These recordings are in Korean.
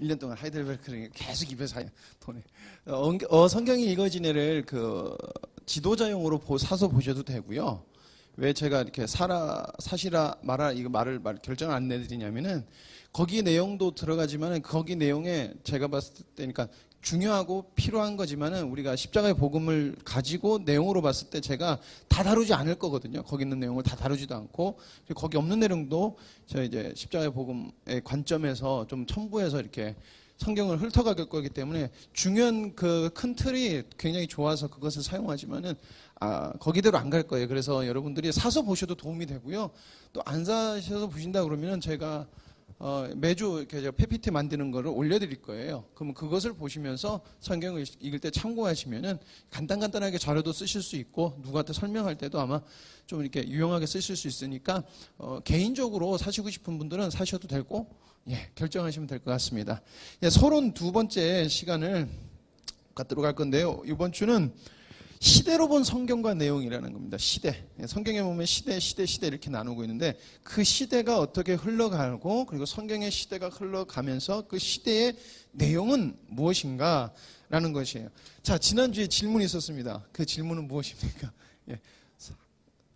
1년 동안 하이델베르크를 계속 입에서 돈에. 성경이 읽어진 애를 그 지도자용으로 사서 보셔도 되고요. 왜 제가 이렇게 사시라 말아 이거 말을 결정을 안 내드리냐면은 거기 내용도 들어가지만은 거기 내용에 제가 봤을 때 그러니까 중요하고 필요한 거지만은 우리가 십자가의 복음을 가지고 내용으로 봤을 때 제가 다 다루지 않을 거거든요. 거기 있는 내용을 다 다루지도 않고 그리고 거기 없는 내용도 제가 이제 십자가의 복음의 관점에서 좀 첨부해서 이렇게 성경을 훑어갈 거기 때문에 중요한 그 큰 틀이 굉장히 좋아서 그것을 사용하지만은 거기대로 안 갈 거예요. 그래서 여러분들이 사서 보셔도 도움이 되고요. 또 안 사셔서 보신다 그러면은 제가 매주 이렇게 PPT 만드는 거를 올려드릴 거예요. 그러면 그것을 보시면서 성경을 읽을 때 참고하시면은 간단하게 자료도 쓰실 수 있고 누구한테 설명할 때도 아마 좀 이렇게 유용하게 쓰실 수 있으니까 개인적으로 사시고 싶은 분들은 사셔도 되고 결정하시면 될 것 같습니다. 서론 두 번째 시간을 갖도록 할 건데요. 이번 주는 시대로 본 성경과 내용이라는 겁니다. 시대. 성경에 보면 시대 이렇게 나누고 있는데 그 시대가 어떻게 흘러가고 그리고 성경의 시대가 흘러가면서 그 시대의 내용은 무엇인가라는 것이에요. 자, 지난주에 질문이 있었습니다. 그 질문은 무엇입니까?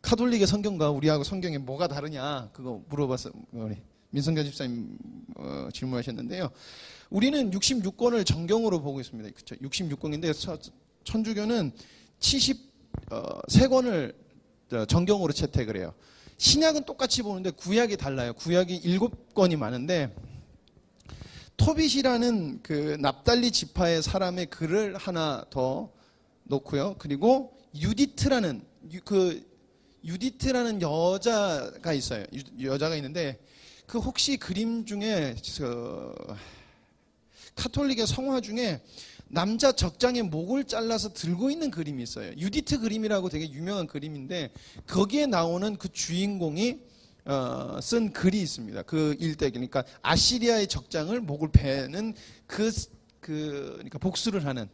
카톨릭의 성경과 우리하고 성경에 뭐가 다르냐 그거 물어봤어요. 우리 민성자 집사님 질문하셨는데요. 우리는 66권을 정경으로 보고 있습니다. 그렇죠? 66권인데 천주교는 73권을 정경으로 채택을 해요. 신약은 똑같이 보는데 구약이 달라요. 구약이 7권이 많은데 토빗이라는 그 납달리 지파의 사람의 글을 하나 더 놓고요. 그리고 유디트라는 여자가 있어요. 여자가 있는데 그 혹시 그림 중에 카톨릭의 성화 중에 남자 적장의 목을 잘라서 들고 있는 그림이 있어요. 유디트 그림이라고 되게 유명한 그림인데 거기에 나오는 그 주인공이 쓴 글이 있습니다. 그 일대 그러니까 아시리아의 적장을 목을 베는 그러니까 복수를 하는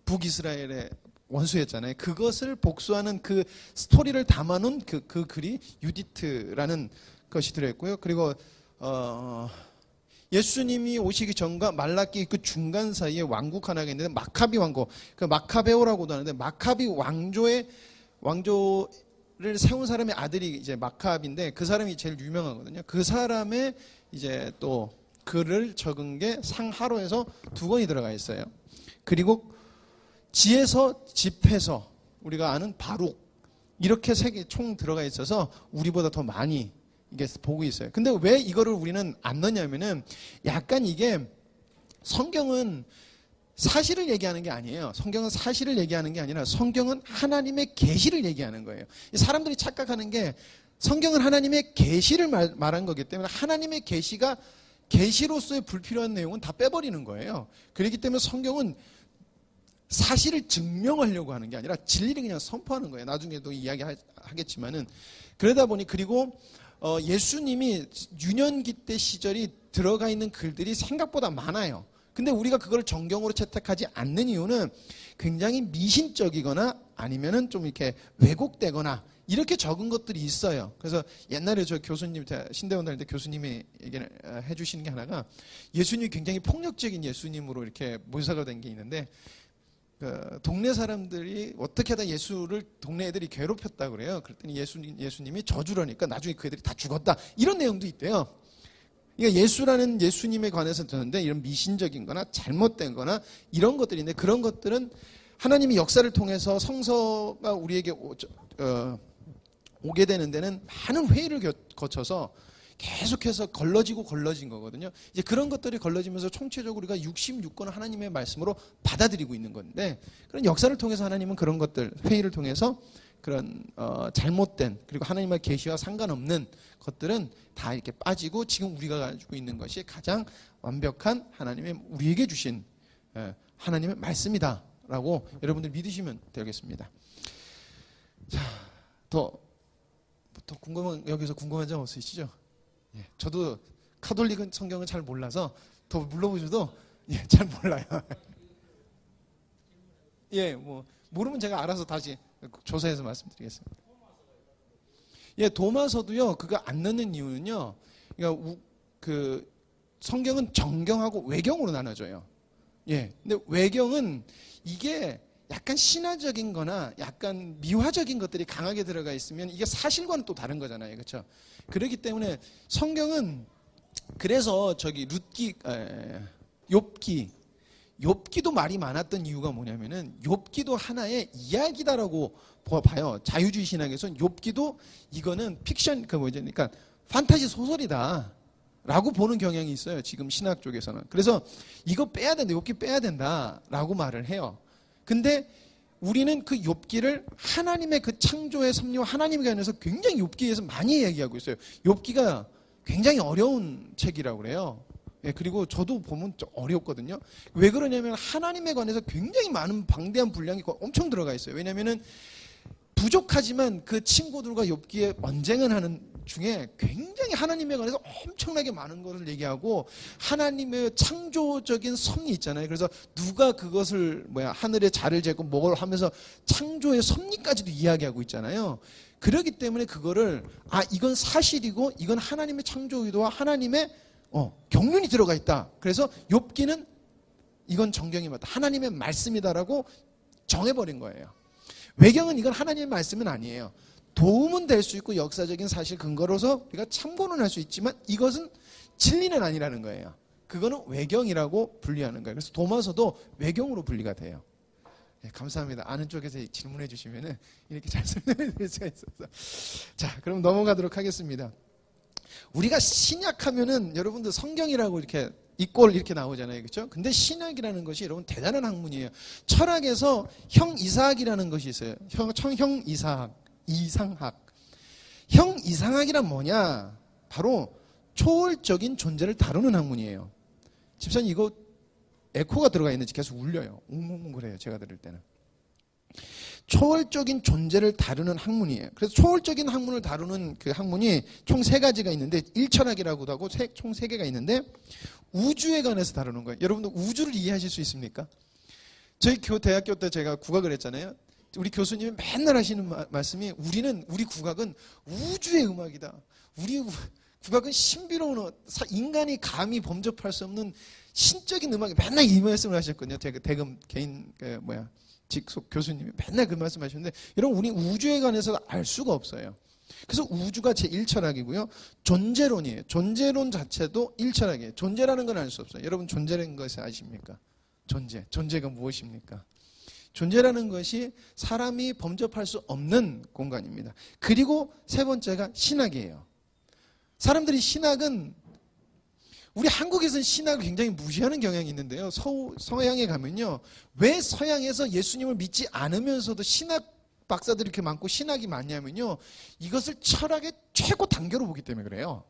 북이스라엘의 원수였잖아요. 그것을 복수하는 그 스토리를 담아놓은 그 글이 유디트라는 것이 들어있고요. 그리고 예수님이 오시기 전과 말라기 그 중간 사이에 왕국 하나가 있는데 마카비 왕국, 그 마카베오라고도 하는데 마카비 왕조를 세운 사람의 아들이 이제 마카비인데 그 사람이 제일 유명하거든요. 그 사람의 이제 또 글을 적은 게 상하로에서 2권이 들어가 있어요. 그리고 지에서 집에서 우리가 아는 바룩 이렇게 3개 총 들어가 있어서 우리보다 더 많이 이게 보고 있어요. 근데 왜 이거를 우리는 안 넣냐면은 약간 이게 성경은 사실을 얘기하는 게 아니에요. 성경은 사실을 얘기하는 게 아니라 성경은 하나님의 계시를 얘기하는 거예요. 사람들이 착각하는 게 성경은 하나님의 계시를 말한 거기 때문에 하나님의 계시로서의 불필요한 내용은 다 빼버리는 거예요. 그렇기 때문에 성경은 사실을 증명하려고 하는 게 아니라 진리를 그냥 선포하는 거예요. 나중에도 이야기하겠지만은 그러다 보니 그리고 예수님이 유년기 때 시절이 들어가 있는 글들이 생각보다 많아요. 근데 우리가 그걸 정경으로 채택하지 않는 이유는 굉장히 미신적이거나 아니면은 좀 이렇게 왜곡되거나 이렇게 적은 것들이 있어요. 그래서 옛날에 저 교수님, 신대원 다닐 때 교수님이 얘기를 해주시는 게 하나가 예수님이 굉장히 폭력적인 예수님으로 이렇게 묘사가 된 게 있는데 동네 사람들이 어떻게 하다 예수를 동네 애들이 괴롭혔다 그래요. 그랬더니 예수님이 저주라니까 나중에 그 애들이 다 죽었다. 이런 내용도 있대요. 그러니까 예수라는 예수님에 관해서 듣는데 이런 미신적인 거나 잘못된 거나 이런 것들인데 그런 것들은 하나님이 역사를 통해서 성서가 우리에게 오게 되는 데는 많은 회의를 거쳐서 계속해서 걸러진 거거든요. 이제 그런 것들이 걸러지면서 총체적으로 우리가 66권을 하나님의 말씀으로 받아들이고 있는 건데 그런 역사를 통해서 하나님은 그런 것들 회의를 통해서 그런 잘못된 그리고 하나님의 계시와 상관없는 것들은 다 이렇게 빠지고 지금 우리가 가지고 있는 것이 가장 완벽한 하나님의 우리에게 주신 하나님의 말씀이다라고 여러분들 믿으시면 되겠습니다. 자, 더 여기서 궁금한 점 없으시죠? 저도 카톨릭은 성경을 잘 몰라서 더 물어보셔도 잘 몰라요. 뭐 모르면 제가 알아서 다시 조사해서 말씀드리겠습니다. 도마서도요. 그거 안 넣는 이유는요. 그러니까 성경은 정경하고 외경으로 나눠져요. 예. 근데 외경은 이게 약간 신화적인 거나 약간 미화적인 것들이 강하게 들어가 있으면 이게 사실과는 또 다른 거잖아요. 그렇죠? 그렇기 때문에 성경은 그래서 저기 욥기도 말이 많았던 이유가 뭐냐면은 욥기도 하나의 이야기다라고 봐요. 자유주의 신학에서는 욥기도 이거는 픽션 그러니까 판타지 소설이다라고 보는 경향이 있어요. 지금 신학 쪽에서는. 그래서 이거 빼야 된다. 욥기 빼야 된다라고 말을 해요. 근데 우리는 그 욥기를 하나님의 그 창조의 섭리와 하나님에 관해서 굉장히 욥기에서 많이 이야기하고 있어요. 욥기가 굉장히 어려운 책이라고 그래요. 예, 그리고 저도 보면 좀 어렵거든요. 왜 그러냐면 하나님에 관해서 굉장히 많은 방대한 분량이 엄청 들어가 있어요. 왜냐면은 부족하지만 그 친구들과 욥기에 언쟁을 하는 중에 굉장히 하나님에 관해서 엄청나게 많은 것을 얘기하고 하나님의 창조적인 섭리 있잖아요. 그래서 누가 그것을 하늘의 자를 재고 뭘 하면서 창조의 섭리까지도 이야기하고 있잖아요. 그렇기 때문에 그거를 이건 사실이고 이건 하나님의 창조 의도와 하나님의 경륜이 들어가 있다. 그래서 욥기는 이건 정경이 맞다. 하나님의 말씀이다라고 정해버린 거예요. 외경은 이건 하나님의 말씀은 아니에요. 도움은 될 수 있고 역사적인 사실 근거로서 우리가 참고는 할 수 있지만 이것은 진리는 아니라는 거예요. 그거는 외경이라고 분리하는 거예요. 그래서 도마서도 외경으로 분리가 돼요. 네, 감사합니다. 아는 쪽에서 질문해 주시면 이렇게 잘 설명해 드릴 수가 있어서. 자, 그럼 넘어가도록 하겠습니다. 우리가 신약하면은 여러분들 성경이라고 이렇게 이꼴 이렇게 나오잖아요. 그렇죠? 근데 신학이라는 것이 여러분 대단한 학문이에요. 철학에서 형 이사학이라는 것이 있어요. 형 이상학. 형 이상학이란 뭐냐? 바로 초월적인 존재를 다루는 학문이에요. 집사님 이거 에코가 들어가 있는지 계속 울려요. 웅웅 그래요. 제가 들을 때는. 초월적인 존재를 다루는 학문이에요. 그래서 초월적인 학문을 다루는 그 학문이 총 3가지가 있는데 일철학이라고도 하고 총 3개가 있는데 우주에 관해서 다루는 거예요. 여러분들 우주를 이해하실 수 있습니까? 저희 대학교 때 제가 국악을 했잖아요. 우리 교수님이 맨날 하시는 말씀이 우리 국악은 우주의 음악이다. 우리 국악은 신비로운 인간이 감히 범접할 수 없는 신적인 음악이 맨날 이 말씀을 하셨거든요. 대금 개인 직속 교수님이 맨날 그 말씀하셨는데 여러분 우리 우주에 관해서 알 수가 없어요. 그래서 우주가 제1철학이고요. 존재론이에요. 존재론 자체도 1철학이에요. 존재라는 건 알 수 없어요. 여러분 존재라는 것을 아십니까? 존재가 무엇입니까? 존재라는 것이 사람이 범접할 수 없는 공간입니다. 그리고 3번째가 신학이에요. 사람들이 신학은 우리 한국에서는 신학을 굉장히 무시하는 경향이 있는데요. 서양에 가면요. 왜 서양에서 예수님을 믿지 않으면서도 신학 박사들이 이렇게 많고 신학이 많냐면요. 이것을 철학의 최고 단계로 보기 때문에 그래요.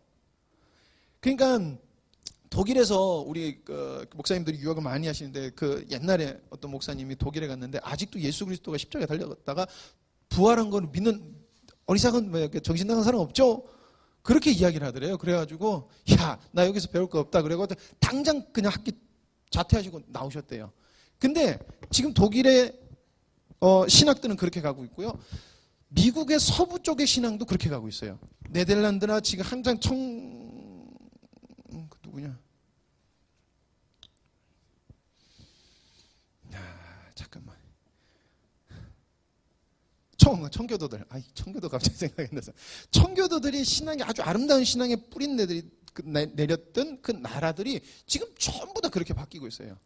그러니까 독일에서 우리 목사님들이 유학을 많이 하시는데 그 옛날에 어떤 목사님이 독일에 갔는데 아직도 예수 그리스도가 십자가에 달려갔다가 부활한 걸 믿는 어리석은 정신 나간 사람 없죠? 그렇게 이야기를 하더래요. 그래가지고 나 여기서 배울 거 없다. 그래가지고 당장 그냥 학기 자퇴하시고 나오셨대요. 근데 지금 독일의 신학들은 그렇게 가고 있고요. 미국의 서부 쪽의 신앙도 그렇게 가고 있어요. 네덜란드나 지금 한창 누구냐? 잠깐만. 청교도들. 청교도 갑자기 생각이 나서. 청교도들이 신앙이 아주 아름다운 신앙의 뿌린 애들이 내렸던 그 나라들이 지금 전부 다 그렇게 바뀌고 있어요.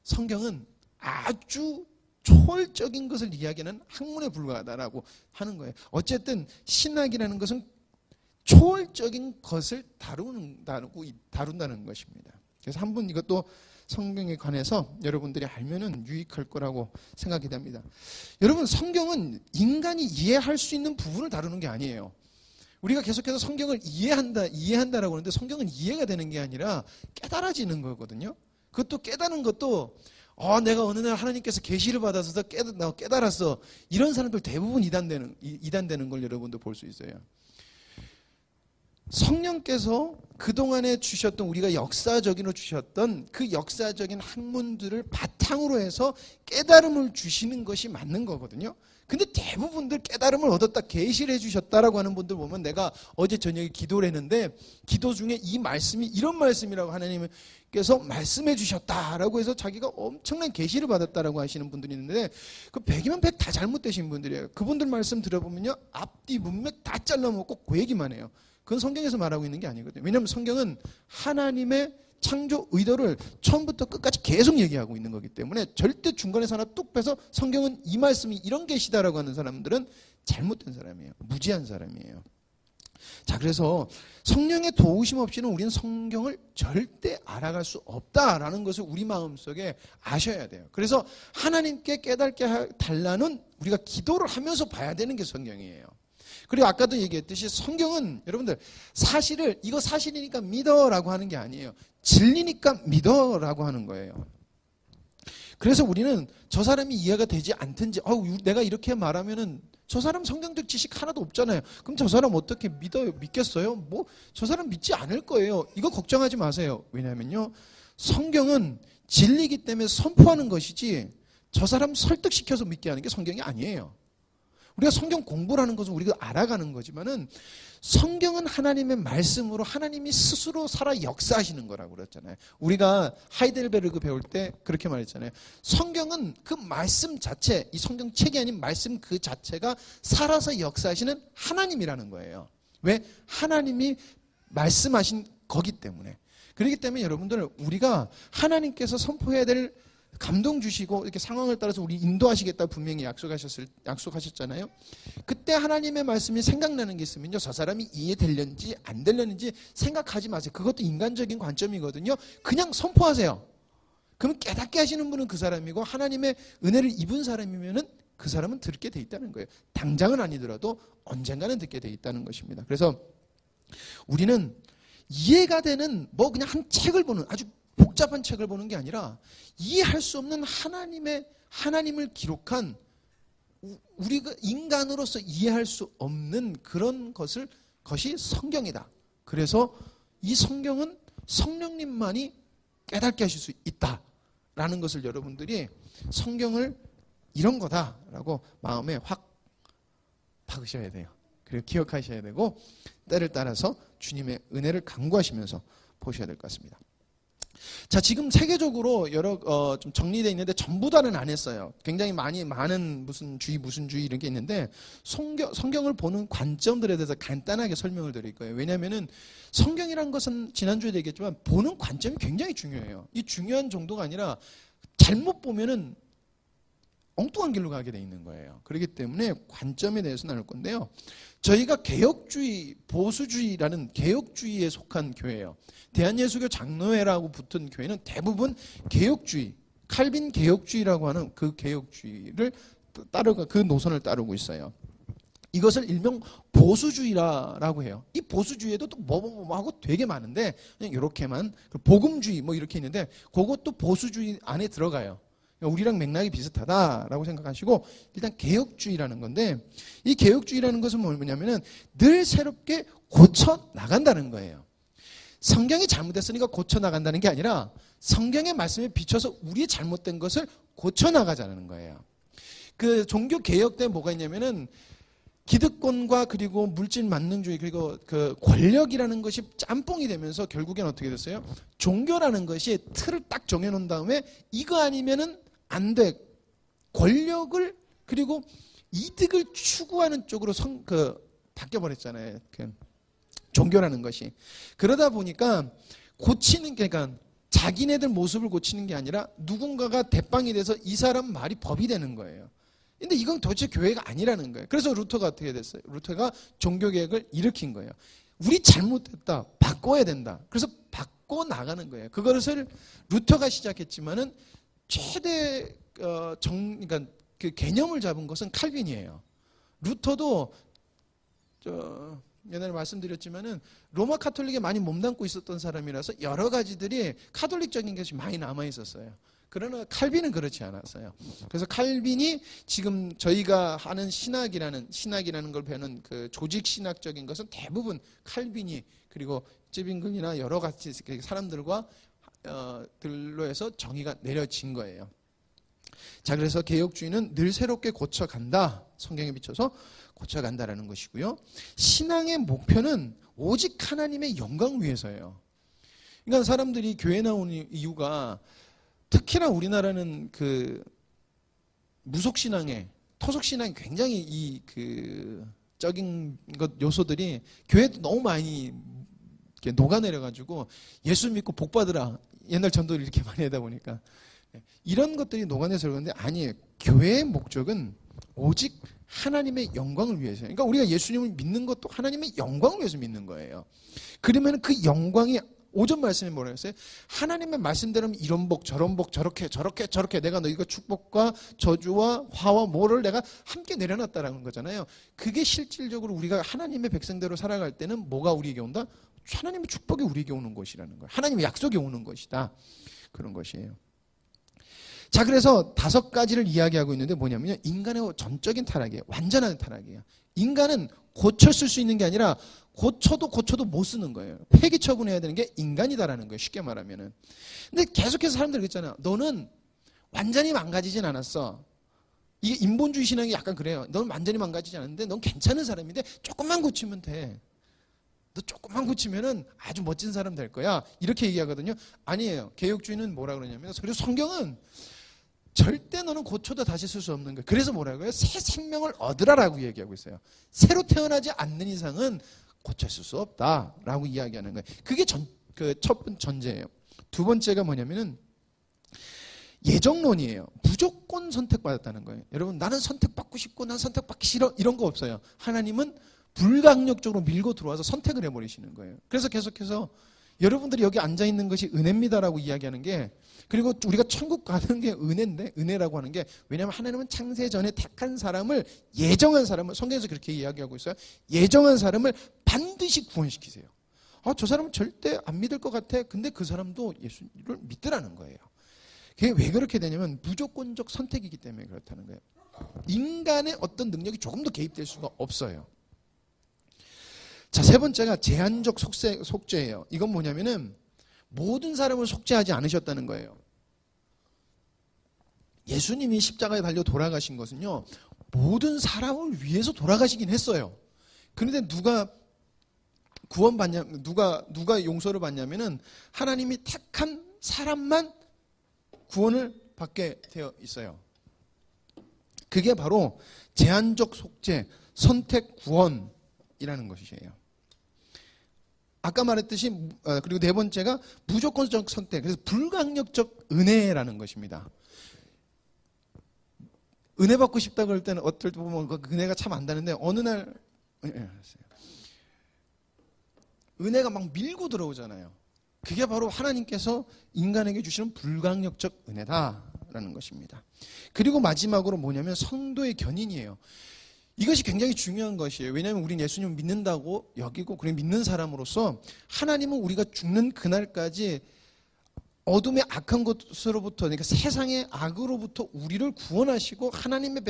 성경은 아주 초월적인 것을 이야기하는 학문에 불과하다라고 하는 거예요. 어쨌든 신학이라는 것은 초월적인 것을 다룬다는 것입니다. 그래서 한번 이것도 성경에 관해서 여러분들이 알면은 유익할 거라고 생각이 됩니다. 여러분 성경은 인간이 이해할 수 있는 부분을 다루는 게 아니에요. 우리가 계속해서 성경을 이해한다라고 하는데 성경은 이해가 되는 게 아니라 깨달아지는 거거든요. 그것도 깨닫는 것도 내가 어느 날 하나님께서 계시를 받아서 깨달았어. 이런 사람들 대부분 이단되는 걸 여러분도 볼 수 있어요. 성령께서 그동안에 주셨던 우리가 역사적으로 주셨던 그 역사적인 학문들을 바탕으로 해서 깨달음을 주시는 것이 맞는 거거든요. 근데 대부분들 깨달음을 얻었다, 계시를 해주셨다라고 하는 분들 보면 내가 어제 저녁에 기도를 했는데 기도 중에 이 말씀이 이런 말씀이라고 하나님께서 말씀해 주셨다라고 해서 자기가 엄청난 계시를 받았다라고 하시는 분들이 있는데 그 100이면 100 다 잘못되신 분들이에요. 그분들 말씀 들어보면요, 앞뒤 문맥 다 잘라먹고 그 얘기만 해요. 그건 성경에서 말하고 있는 게 아니거든요. 왜냐하면 성경은 하나님의 창조 의도를 처음부터 끝까지 계속 얘기하고 있는 거기 때문에 절대 중간에서 하나 뚝 빼서 성경은 이 말씀이 이런 계시다라고 하는 사람들은 잘못된 사람이에요. 무지한 사람이에요. 자, 그래서 성령의 도우심 없이는 우리는 성경을 절대 알아갈 수 없다라는 것을 우리 마음속에 아셔야 돼요. 그래서 하나님께 깨닫게 달라는 우리가 기도를 하면서 봐야 되는 게 성경이에요. 그리고 아까도 얘기했듯이 성경은 여러분들 사실을 이거 사실이니까 믿어라고 하는 게 아니에요. 진리니까 믿어라고 하는 거예요. 그래서 우리는 저 사람이 이해가 되지 않든지 내가 이렇게 말하면은 저 사람 성경적 지식 하나도 없잖아요. 그럼 저 사람 어떻게 믿겠어요? 뭐 저 사람 믿지 않을 거예요. 이거 걱정하지 마세요. 왜냐면요, 성경은 진리이기 때문에 선포하는 것이지 저 사람 설득시켜서 믿게 하는 게 성경이 아니에요. 우리가 성경 공부를 하는 것은 우리가 알아가는 거지만은 성경은 하나님의 말씀으로 하나님이 스스로 살아 역사하시는 거라고 그랬잖아요. 우리가 하이델베르그 배울 때 그렇게 말했잖아요. 성경은 그 말씀 자체, 이 성경책이 아닌 말씀 그 자체가 살아서 역사하시는 하나님이라는 거예요. 왜? 하나님이 말씀하신 거기 때문에. 그렇기 때문에 여러분들 우리가 하나님께서 선포해야 될 감동 주시고 이렇게 상황을 따라서 우리 인도하시겠다 분명히 약속하셨잖아요. 그때 하나님의 말씀이 생각나는 게 있으면요, 저 사람이 이해되려는지 안 되려는지 생각하지 마세요. 그것도 인간적인 관점이거든요. 그냥 선포하세요. 그럼 깨닫게 하시는 분은 그 사람이고 하나님의 은혜를 입은 사람이면은 그 사람은 듣게 돼 있다는 거예요. 당장은 아니더라도 언젠가는 듣게 돼 있다는 것입니다. 그래서 우리는 이해가 되는 뭐 그냥 한 책을 보는 아주 복잡한 책을 보는 게 아니라 이해할 수 없는 하나님을 기록한 우리가 인간으로서 이해할 수 없는 그런 것이 성경이다. 그래서 이 성경은 성령님만이 깨닫게 하실 수 있다라는 것을 여러분들이 성경을 이런 거다라고 마음에 확 박으셔야 돼요. 그리고 기억하셔야 되고 때를 따라서 주님의 은혜를 간구하시면서 보셔야 될 것 같습니다. 자, 지금 세계적으로 여러 좀 정리되어 있는데 전부 다는 안 했어요. 굉장히 많은 무슨 주의 이런 게 있는데 성경을 보는 관점들에 대해서 간단하게 설명을 드릴 거예요. 왜냐하면은 성경이라는 것은 지난주에도 얘기했지만 보는 관점이 굉장히 중요해요. 이 중요한 정도가 아니라 잘못 보면은 엉뚱한 길로 가게 돼 있는 거예요. 그렇기 때문에 관점에 대해서 나눌 건데요. 저희가 개혁주의, 보수주의라는 개혁주의에 속한 교회예요. 대한예수교 장로회라고 붙은 교회는 대부분 개혁주의, 칼빈 개혁주의라고 하는 그 개혁주의를 그 노선을 따르고 있어요. 이것을 일명 보수주의라고 해요. 이 보수주의에도 또 뭐 하고 되게 많은데 그냥 이렇게만 복음주의 뭐 이렇게 있는데 그것도 보수주의 안에 들어가요. 우리랑 맥락이 비슷하다라고 생각하시고 일단 개혁주의라는 건데 이 개혁주의라는 것은 뭐냐면은 늘 새롭게 고쳐 나간다는 거예요. 성경이 잘못됐으니까 고쳐 나간다는 게 아니라 성경의 말씀에 비춰서 우리의 잘못된 것을 고쳐 나가자는 거예요. 그 종교 개혁 때 뭐가 있냐면은 기득권과 그리고 물질 만능주의 그리고 그 권력이라는 것이 짬뽕이 되면서 결국엔 어떻게 됐어요? 종교라는 것이 틀을 딱 정해놓은 다음에 이거 아니면은 안 돼. 권력을 그리고 이득을 추구하는 쪽으로 바뀌어버렸잖아요. 종교라는 것이. 그러다 보니까 그러니까 자기네들 모습을 고치는 게 아니라 누군가가 대빵이 돼서 이 사람 말이 법이 되는 거예요. 근데 이건 도대체 교회가 아니라는 거예요. 그래서 루터가 어떻게 됐어요? 루터가 종교개혁을 일으킨 거예요. 우리 잘못됐다. 바꿔야 된다. 그래서 바꿔 나가는 거예요. 그것을 루터가 시작했지만은 최대 그러니까 그 개념을 잡은 것은 칼빈이에요. 루터도 옛날에 말씀드렸지만은 로마 카톨릭에 많이 몸담고 있었던 사람이라서 여러 가지들이 카톨릭적인 것이 많이 남아 있었어요. 그러나 칼빈은 그렇지 않았어요. 그래서 칼빈이 지금 저희가 하는 신학이라는 걸 배우는 그 조직 신학적인 것은 대부분 칼빈이 그리고 쯔빙글이나 여러 가지 사람들과 들로 해서 정의가 내려진 거예요. 자, 그래서 개혁주의는 늘 새롭게 고쳐간다. 성경에 비춰서 고쳐간다라는 것이고요. 신앙의 목표는 오직 하나님의 영광 위해서예요. 그러니까 사람들이 교회 나오는 이유가 특히나 우리나라는 그 무속신앙에 토속신앙이 굉장히 적인 것 요소들이 교회도 너무 많이 이렇게 녹아내려가지고 예수 믿고 복 받으라. 옛날 전도를 이렇게 많이 하다 보니까 이런 것들이 녹아내서 그런데 아니에요. 교회의 목적은 오직 하나님의 영광을 위해서요. 그러니까 우리가 예수님을 믿는 것도 하나님의 영광을 위해서 믿는 거예요. 그러면 그 영광이 오전 말씀에 뭐라 했어요? 하나님의 말씀대로 이런 복 저런 복 저렇게 내가 너희가 축복과 저주와 화와 뭐를 내가 함께 내려놨다라는 거잖아요. 그게 실질적으로 우리가 하나님의 백성대로 살아갈 때는 뭐가 우리에게 온다? 하나님의 축복이 우리에게 오는 것이라는 거예요. 하나님의 약속이 오는 것이다. 그런 것이에요. 자, 그래서 5가지를 이야기하고 있는데 뭐냐면요. 인간의 전적인 타락이에요. 완전한 타락이에요. 인간은 고쳤을 수 있는 게 아니라 고쳐도 못 쓰는 거예요. 폐기 처분해야 되는 게 인간이다라는 거예요. 쉽게 말하면은. 근데 계속해서 사람들이 그랬잖아요. 너는 완전히 망가지진 않았어. 이게 인본주의 신앙이 약간 그래요. 너는 완전히 망가지지 않았는데 넌 괜찮은 사람인데 조금만 고치면 돼. 너 조금만 고치면은 아주 멋진 사람 될 거야. 이렇게 얘기하거든요. 아니에요. 개혁주의는 뭐라 그러냐면, 그리고 성경은 절대 너는 고쳐도 다시 쓸 수 없는 거예요. 그래서 뭐라고요? 새 생명을 얻으라라고 얘기하고 있어요. 새로 태어나지 않는 이상은 고쳤을 수 없다라고 이야기하는 거예요. 그게 첫 번째 전제예요. 두 번째가 뭐냐면은 예정론이에요. 무조건 선택받았다는 거예요. 여러분, 나는 선택받고 싶고 난 선택받기 싫어 이런 거 없어요. 하나님은 불강력적으로 밀고 들어와서 선택을 해버리시는 거예요. 그래서 계속해서 여러분들이 여기 앉아있는 것이 은혜입니다라고 이야기하는 게, 그리고 우리가 천국 가는 게 은혜인데, 은혜라고 하는 게, 왜냐하면 하나님은 창세 전에 택한 사람을, 예정한 사람을, 성경에서 그렇게 이야기하고 있어요. 예정한 사람을 반드시 구원시키세요. 저 사람은 절대 안 믿을 것 같아. 근데 그 사람도 예수를 믿더라는 거예요. 그게 왜 그렇게 되냐면 무조건적 선택이기 때문에 그렇다는 거예요. 인간의 어떤 능력이 조금 더 개입될 수가 없어요. 자, 세 번째가 제한적 속죄예요. 이건 뭐냐면은 모든 사람을 속죄하지 않으셨다는 거예요. 예수님이 십자가에 달려 돌아가신 것은요, 모든 사람을 위해서 돌아가시긴 했어요. 그런데 누가 구원받냐, 누가 용서를 받냐면은 하나님이 택한 사람만 구원을 받게 되어 있어요. 그게 바로 제한적 속죄, 선택 구원이라는 것이에요. 아까 말했듯이, 그리고 네 번째가 무조건적 선택, 그래서 불강력적 은혜라는 것입니다. 은혜 받고 싶다 그럴 때는 어떨 때 보면 그 은혜가 참 안다는데, 어느 날 은혜가 막 밀고 들어오잖아요. 그게 바로 하나님께서 인간에게 주시는 불강력적 은혜다라는 것입니다. 그리고 마지막으로 뭐냐면 성도의 견인이에요. 이것이 굉장히 중요한 것이에요. 왜냐하면 우리는 예수님을 믿는다고 여기고, 그래 믿는 사람으로서 하나님은 우리가 죽는 그날까지 어둠의 악한 것으로부터, 그러니까 세상의 악으로부터 우리를 구원하시고 하나님의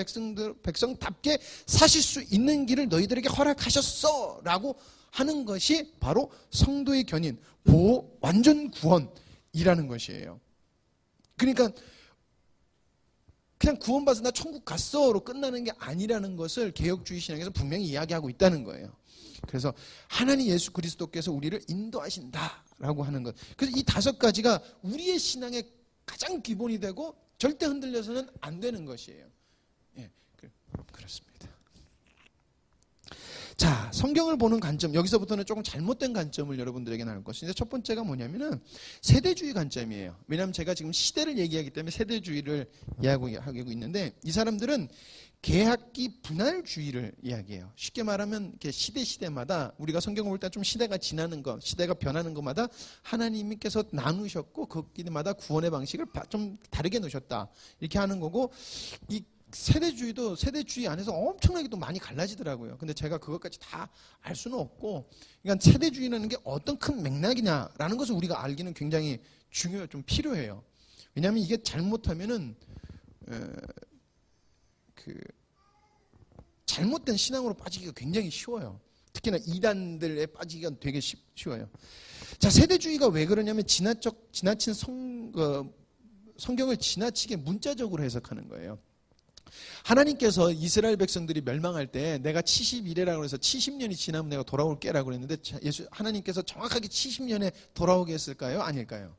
백성답게 사실 수 있는 길을 너희들에게 허락하셨어 라고 하는 것이 바로 성도의 견인, 보호, 완전 구원이라는 것이에요. 그러니까 그냥 구원받아서 나 천국 갔어로 끝나는 게 아니라는 것을 개혁주의 신앙에서 분명히 이야기하고 있다는 거예요. 그래서 하나님 예수 그리스도께서 우리를 인도하신다라고 하는 것. 그래서 이 5가지가 우리의 신앙의 가장 기본이 되고 절대 흔들려서는 안 되는 것이에요. 예, 그렇습니다. 자, 성경을 보는 관점, 여기서부터는 조금 잘못된 관점을 여러분들에게 나눌 것인데, 첫 번째가 뭐냐면은 세대주의 관점이에요. 왜냐하면 제가 지금 시대를 얘기하기 때문에 세대주의를 이야기하고 있는데, 이 사람들은 계약기 분할주의를 이야기해요. 쉽게 말하면 이렇게 시대마다 우리가 성경을 볼 때 좀 시대가 지나는 것, 시대가 변하는 것마다 하나님께서 나누셨고 거기마다 구원의 방식을 좀 다르게 놓으셨다 이렇게 하는 거고, 이 세대주의도 세대주의 안에서 엄청나게 또 많이 갈라지더라고요. 근데 제가 그것까지 다 알 수는 없고, 그러니까 세대주의라는 게 어떤 큰 맥락이냐라는 것을 우리가 알기는 굉장히 좀 필요해요. 왜냐하면 이게 잘못하면은 잘못된 신앙으로 빠지기가 굉장히 쉬워요. 특히나 이단들에 빠지기가 되게 쉬워요. 자, 세대주의가 왜 그러냐면 지나친 성경을 지나치게 문자적으로 해석하는 거예요. 하나님께서 이스라엘 백성들이 멸망할 때 내가 70이래라고 해서 70년이 지나면 내가 돌아올게라고 그랬는데 하나님께서 정확하게 70년에 돌아오게 했을까요? 아닐까요?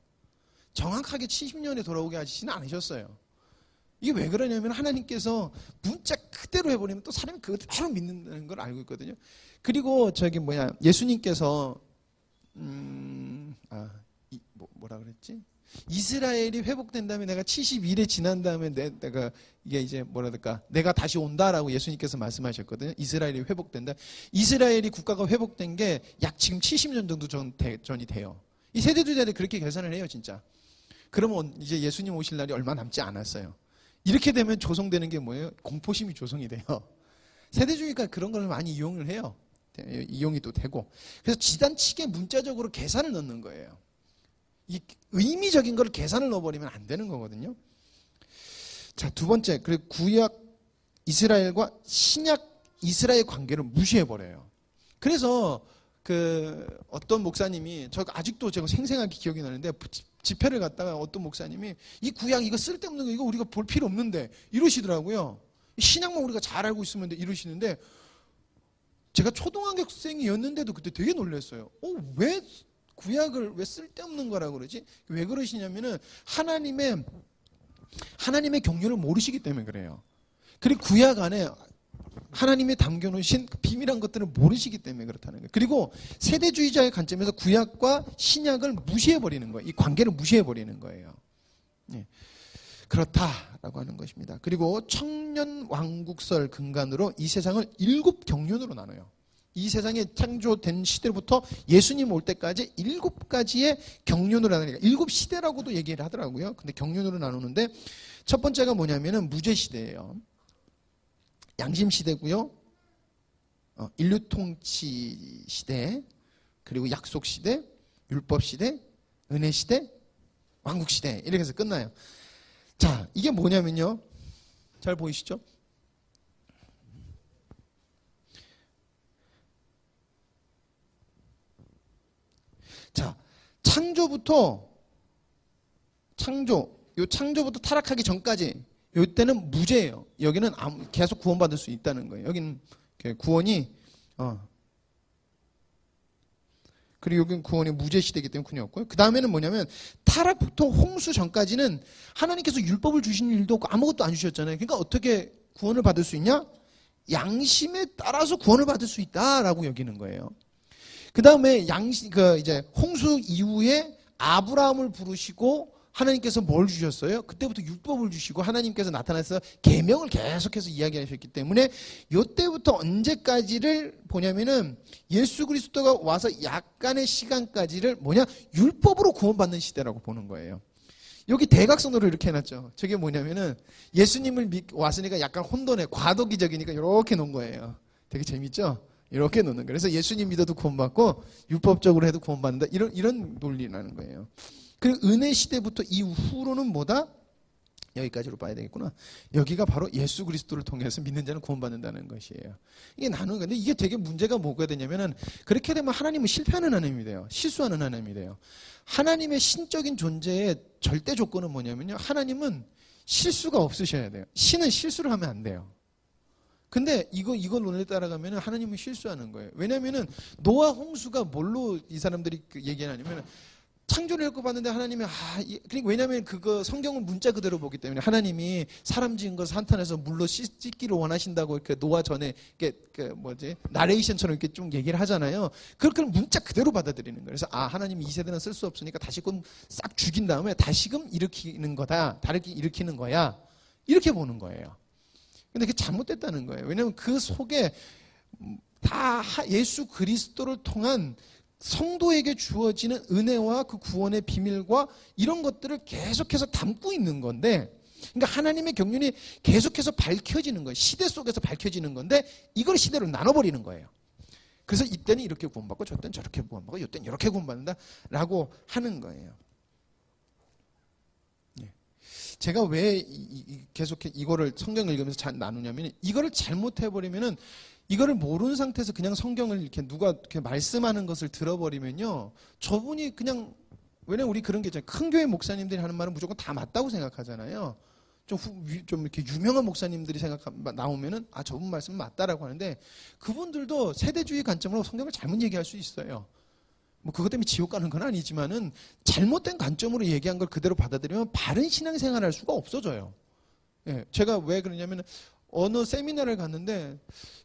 정확하게 70년에 돌아오게 하시지는 않으셨어요. 이게 왜 그러냐면 하나님께서 문자 그대로 해버리면 또 사람이 그대로 믿는다는 걸 알고 있거든요. 그리고 예수님께서 뭐라 그랬지? 이스라엘이 회복된 다음에 내가 70일에 지난 다음에 내가 이게 이제 내가 다시 온다라고 예수님께서 말씀하셨거든요. 이스라엘이 회복된다. 이스라엘이 국가가 회복된 게 약 지금 70년 정도 전이 돼요. 이 세대주의자들이 그렇게 계산을 해요, 진짜. 그러면 이제 예수님 오실 날이 얼마 남지 않았어요. 이렇게 되면 조성되는 게 뭐예요? 공포심이 조성이 돼요. 세대주의가 그런 걸 많이 이용을 해요. 이용이 또 되고. 그래서 지단치게 문자적으로 계산을 넣는 거예요. 이 의미적인 걸 계산을 넣어버리면 안 되는 거거든요. 자, 두 번째, 그리고 구약 이스라엘과 신약 이스라엘 관계를 무시해버려요. 그래서 어떤 목사님이, 저 아직도 제가 생생하게 기억이 나는데, 집회를 갔다가 어떤 목사님이 이 구약 이거 쓸데없는 거 이거 우리가 볼 필요 없는데 이러시더라고요. 신약만 우리가 잘 알고 있으면 돼 이러시는데, 제가 초등학생이었는데도 그때 되게 놀랐어요. 왜 구약을 왜 쓸데없는 거라고 그러지? 왜 그러시냐면은 하나님의 경륜을 모르시기 때문에 그래요. 그리고 구약 안에 하나님이 담겨놓으신 비밀한 것들을 모르시기 때문에 그렇다는 거예요. 그리고 세대주의자의 관점에서 구약과 신약을 무시해버리는 거예요. 이 관계를 무시해버리는 거예요. 예. 그렇다라고 하는 것입니다. 그리고 청년왕국설 근간으로 이 세상을 7 경륜으로 나눠요. 이 세상이 창조된 시대부터 예수님 올 때까지 7가지의 경륜으로 나누니까 7시대라고도 얘기를 하더라고요. 근데 경륜으로 나누는데 첫 번째가 뭐냐면은 무죄시대예요. 양심시대고요. 인류통치 시대, 그리고 약속시대, 율법시대, 은혜시대, 왕국시대 이렇게 해서 끝나요. 자, 이게 뭐냐면요. 잘 보이시죠? 자, 창조부터 타락하기 전까지 이때는 무죄예요. 여기는 계속 구원받을 수 있다는 거예요. 여기는 구원이 그리고 여기는 구원이 무죄 시대이기 때문에 군이 없고요. 그 다음에는 뭐냐면 타락부터 홍수 전까지는 하나님께서 율법을 주신 일도 없고 아무것도 안 주셨잖아요. 그러니까 어떻게 구원을 받을 수 있냐? 양심에 따라서 구원을 받을 수 있다라고 여기는 거예요. 그 다음에 이제 홍수 이후에 아브라함을 부르시고 하나님께서 뭘 주셨어요? 그때부터 율법을 주시고 하나님께서 나타나서 계명을 계속해서 이야기하셨기 때문에 이때부터 언제까지를 보냐면은 예수 그리스도가 와서 약간의 시간까지를 율법으로 구원받는 시대라고 보는 거예요. 여기 대각선으로 이렇게 해놨죠. 저게 뭐냐면은 예수님을 왔으니까 약간 혼돈해, 과도기적이니까 이렇게 놓은 거예요. 되게 재밌죠? 이렇게 놓는 거예요. 그래서 예수님 믿어도 구원받고 율법적으로 해도 구원받는다. 이런 논리라는 거예요. 그리고 은혜 시대부터 이후로는 뭐다? 여기까지로 봐야 되겠구나. 여기가 바로 예수 그리스도를 통해서 믿는 자는 구원받는다는 것이에요. 이게 나누는 건데 이게 되게 문제가 뭐가 되냐면은 그렇게 되면 하나님은 실패하는 하나님이 돼요. 실수하는 하나님이 돼요. 하나님의 신적인 존재의 절대 조건은 뭐냐면요. 하나님은 실수가 없으셔야 돼요. 신은 실수를 하면 안 돼요. 근데 이걸 논리에 따라가면 하나님은 실수하는 거예요. 왜냐면은 노아 홍수가 뭘로 이 사람들이 얘기하냐면 창조를 겪어봤는데 하나님이 그러니까 왜냐면 그거 성경은 문자 그대로 보기 때문에 하나님이 사람 지은 것을 한탄해서 물로 씻기를 원하신다고 이렇게 노아 전에 이렇게 나레이션처럼 이렇게 좀 얘기를 하잖아요. 그걸 문자 그대로 받아들이는 거예요. 그래서 하나님이 이 세대는 쓸 수 없으니까 다시금 싹 죽인 다음에 다시금 일으키는 거다. 다르게 일으키는 거야. 이렇게 보는 거예요. 근데 그게 잘못됐다는 거예요. 왜냐하면 그 속에 다 예수 그리스도를 통한 성도에게 주어지는 은혜와 그 구원의 비밀과 이런 것들을 계속해서 담고 있는 건데, 그러니까 하나님의 경륜이 계속해서 밝혀지는 거예요. 시대 속에서 밝혀지는 건데 이걸 시대로 나눠버리는 거예요. 그래서 이때는 이렇게 구원받고 저때는 저렇게 구원받고 이때는 이렇게 구원받는다라고 하는 거예요. 제가 왜 계속 이거를 성경을 읽으면서 나누냐면, 이거를 잘못해버리면은, 이거를 모르는 상태에서 그냥 성경을 이렇게 누가 이렇게 말씀하는 것을 들어버리면요, 저분이 그냥, 왜냐면 우리 그런 게 있잖아요. 큰 교회 목사님들이 하는 말은 무조건 다 맞다고 생각하잖아요. 좀 이렇게 유명한 목사님들이 나오면은, 아, 저분 말씀은 맞다라고 하는데, 그분들도 세대주의 관점으로 성경을 잘못 얘기할 수 있어요. 뭐 그것 때문에 지옥 가는 건 아니지만은, 잘못된 관점으로 얘기한 걸 그대로 받아들이면 바른 신앙생활 할 수가 없어져요. 예, 제가 왜 그러냐면, 어느 세미나를 갔는데,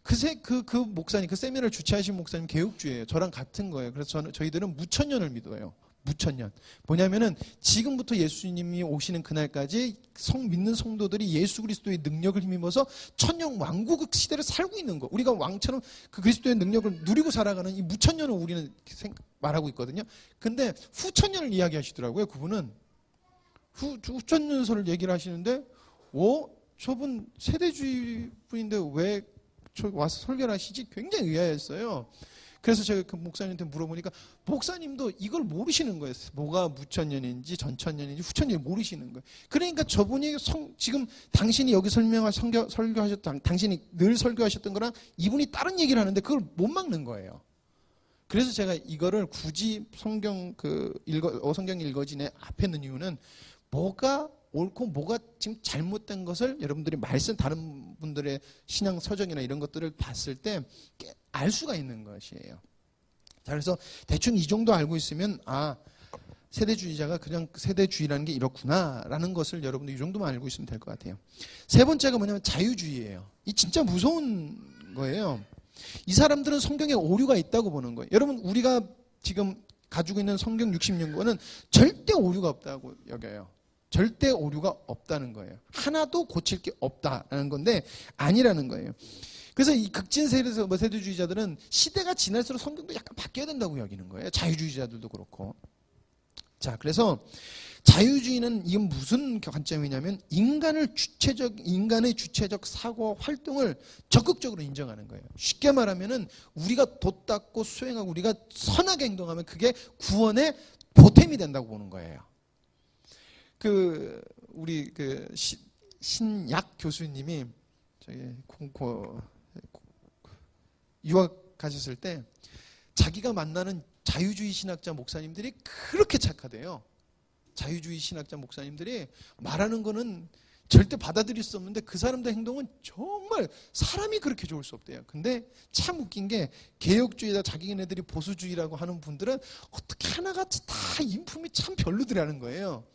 그 목사님, 그 세미나를 주최하신 목사님 개혁주의예요. 저랑 같은 거예요. 그래서 저희들은 무천년을 믿어요. 무천년. 뭐냐면은 지금부터 예수님이 오시는 그날까지 믿는 성도들이 예수 그리스도의 능력을 힘입어서 천년 왕국 시대를 살고 있는 거. 우리가 왕처럼 그 그리스도의 능력을 누리고 살아가는 이 무천년을 우리는 말하고 있거든요. 근데 후천년을 이야기하시더라고요. 그분은 후천년설을 얘기를 하시는데, 저분 세대주의 분인데 왜 와서 설교를 하시지? 굉장히 의아했어요. 그래서 제가 그 목사님한테 물어보니까 목사님도 이걸 모르시는 거예요. 뭐가 무천년인지 전천년인지 후천년인지 모르시는 거예요. 그러니까 저분이 지금 당신이 여기 설교하셨던, 당신이 늘 설교하셨던 거랑 이분이 다른 얘기를 하는데 그걸 못 막는 거예요. 그래서 제가 이거를 굳이 성경 읽어진에 앞에 있는 이유는, 뭐가 옳고 뭐가 지금 잘못된 것을 여러분들이 다른 분들의 신앙 서적이나 이런 것들을 봤을 때 알 수가 있는 것이에요. 자, 그래서 대충 이 정도 알고 있으면, 세대주의자가 그냥 세대주의라는 게 이렇구나라는 것을 여러분들 이 정도만 알고 있으면 될 것 같아요. 세 번째가 뭐냐면 자유주의예요. 이 진짜 무서운 거예요. 이 사람들은 성경에 오류가 있다고 보는 거예요. 여러분, 우리가 지금 가지고 있는 성경 60년권은 절대 오류가 없다고 여겨요. 절대 오류가 없다는 거예요. 하나도 고칠 게 없다라는 건데 아니라는 거예요. 그래서 이 극진 세대주의자들은 시대가 지날수록 성경도 약간 바뀌어야 된다고 여기는 거예요. 자유주의자들도 그렇고. 자, 그래서 자유주의는 이건 무슨 관점이냐면, 인간의 주체적 사고 활동을 적극적으로 인정하는 거예요. 쉽게 말하면은 우리가 돛닦고 수행하고 우리가 선하게 행동하면 그게 구원의 보탬이 된다고 보는 거예요. 우리 신약 교수님이 유학 가셨을 때 자기가 만나는 자유주의 신학자 목사님들이 그렇게 착하대요. 자유주의 신학자 목사님들이 말하는 거는 절대 받아들일 수 없는데 그 사람들 행동은 정말 사람이 그렇게 좋을 수 없대요. 근데 참 웃긴 게, 개혁주의다 자기네들이 보수주의라고 하는 분들은 어떻게 하나같이 다 인품이 참 별로더라는 거예요.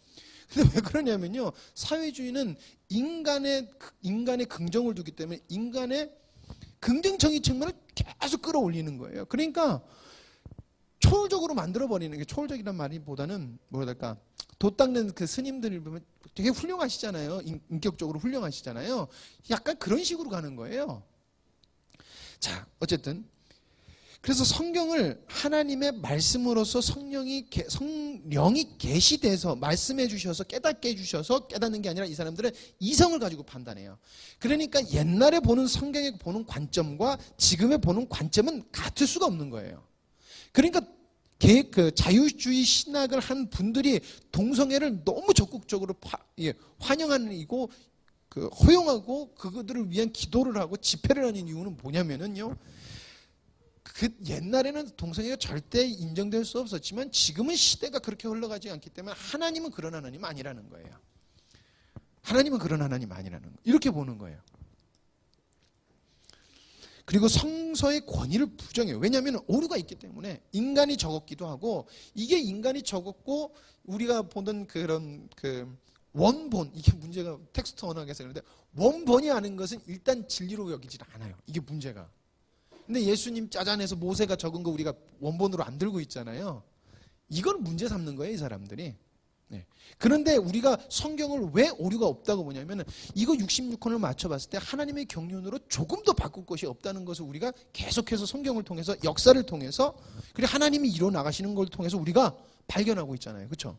근데 왜 그러냐면요, 사회주의는 인간의 긍정을 두기 때문에 인간의 긍정적인 측면을 계속 끌어올리는 거예요. 그러니까 초월적으로 만들어버리는 게, 초월적이란 말이보다는 뭐랄까, 돛닦는 그 스님들을 보면 되게 훌륭하시잖아요. 인격적으로 훌륭하시잖아요. 약간 그런 식으로 가는 거예요. 자, 어쨌든 그래서 성경을 하나님의 말씀으로서 성령이 계시돼서 말씀해 주셔서 깨닫게 해주셔서 깨닫는 게 아니라, 이 사람들은 이성을 가지고 판단해요. 그러니까 옛날에 보는 성경에 보는 관점과 지금에 보는 관점은 같을 수가 없는 거예요. 그러니까 자유주의 신학을 한 분들이 동성애를 너무 적극적으로 환영하고 허용하고 그들을 위한 기도를 하고 집회를 하는 이유는 뭐냐면은요, 옛날에는 동성애가 절대 인정될 수 없었지만 지금은 시대가 그렇게 흘러가지 않기 때문에 하나님은 그런 하나님 아니라는 거예요. 하나님은 그런 하나님 아니라는 거예요. 이렇게 보는 거예요. 그리고 성서의 권위를 부정해요. 왜냐하면 오류가 있기 때문에. 인간이 적었기도 하고, 이게 인간이 적었고 우리가 보던 그런 원본, 이게 문제가 텍스트 언어에서 그런데, 원본이 아는 것은 일단 진리로 여기질 않아요. 이게 문제가. 근데 예수님 짜잔해서 모세가 적은 거 우리가 원본으로 안 들고 있잖아요. 이걸 문제 삼는 거예요, 이 사람들이. 네. 그런데 우리가 성경을 왜 오류가 없다고 보냐면, 이거 66권을 맞춰봤을 때 하나님의 경륜으로 조금 더 바꿀 것이 없다는 것을 우리가 계속해서 성경을 통해서, 역사를 통해서, 그리고 하나님이 이뤄나가시는 걸 통해서 우리가 발견하고 있잖아요. 그렇죠?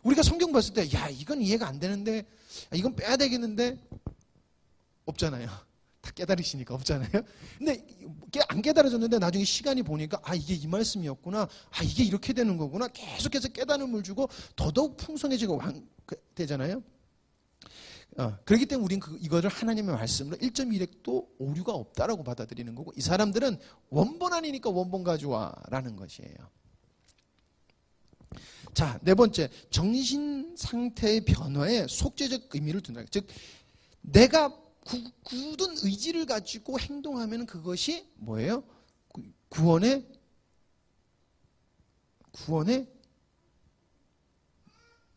우리가 성경 봤을 때, 야, 이건 이해가 안 되는데, 이건 빼야 되겠는데, 없잖아요. 다 깨달으시니까 없잖아요. 근데 안 깨달아졌는데 나중에 시간이 보니까, 이게 이 말씀이었구나, 이게 이렇게 되는 거구나, 계속해서 깨달음을 주고 더더욱 풍성해지고 되잖아요. 그렇기 때문에 우리는 이거를 하나님의 말씀으로 1.1핵도 오류가 없다라고 받아들이는 거고, 이 사람들은 원본 아니니까 원본 가져와라는 것이에요. 자, 네 번째, 정신 상태의 변화에 속죄적 의미를 둔다. 즉, 내가 굳은 의지를 가지고 행동하면 그것이 뭐예요? 구원의